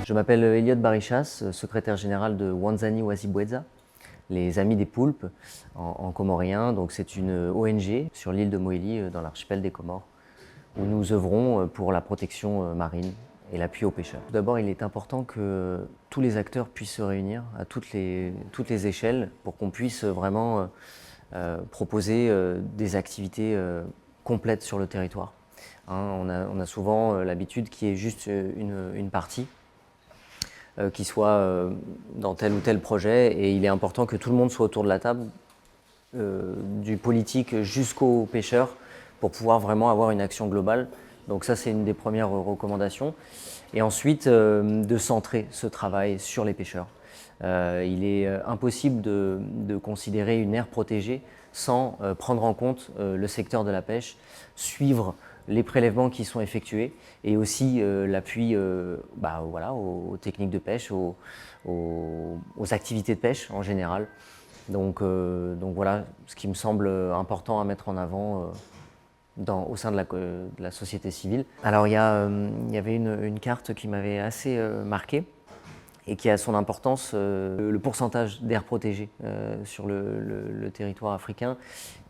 Je m'appelle Elliot Barichas, secrétaire général de Wanzani Wazibweza, les Amis des Poulpes en comorien. Donc c'est une ONG sur l'île de Mohéli dans l'archipel des Comores où nous œuvrons pour la protection marine et l'appui aux pêcheurs. Tout d'abord, il est important que tous les acteurs puissent se réunir à toutes les échelles pour qu'on puisse vraiment proposer des activités complètes sur le territoire. On a souvent l'habitude qu'il y ait juste une partie qui soit dans tel ou tel projet, et il est important que tout le monde soit autour de la table, du politique jusqu'aux pêcheurs, pour pouvoir vraiment avoir une action globale. Donc ça, c'est une des premières recommandations. Et ensuite, de centrer ce travail sur les pêcheurs. Il est impossible de considérer une aire protégée sans prendre en compte le secteur de la pêche, suivre les prélèvements qui sont effectués et aussi l'appui aux techniques de pêche, aux activités de pêche en général. Donc voilà ce qui me semble important à mettre en avant au sein de la société civile. Alors il y avait une carte qui m'avait assez marqué et qui a son importance, le pourcentage d'aires protégées sur le territoire africain,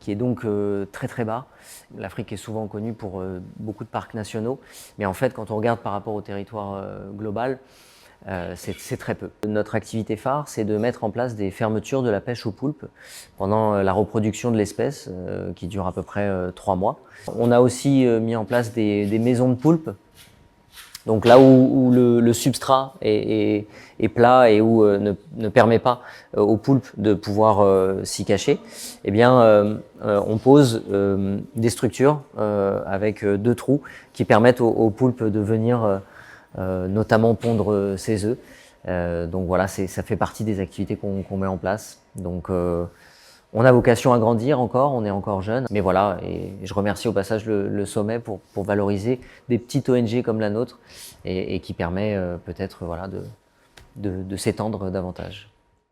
qui est donc très très bas. L'Afrique est souvent connue pour beaucoup de parcs nationaux, mais en fait quand on regarde par rapport au territoire global, c'est très peu. Notre activité phare, c'est de mettre en place des fermetures de la pêche aux poulpes pendant la reproduction de l'espèce, qui dure à peu près 3 mois. On a aussi mis en place des maisons de poulpes. Donc là où le substrat est plat et où ne permet pas aux poulpes de pouvoir s'y cacher, eh bien on pose des structures avec 2 trous qui permettent aux poulpes de venir notamment pondre ses œufs. Donc voilà, ça fait partie des activités qu'on met en place. Donc on a vocation à grandir encore, on est encore jeune, mais voilà, et je remercie au passage le sommet pour valoriser des petites ONG comme la nôtre et qui permet peut-être voilà, de s'étendre davantage.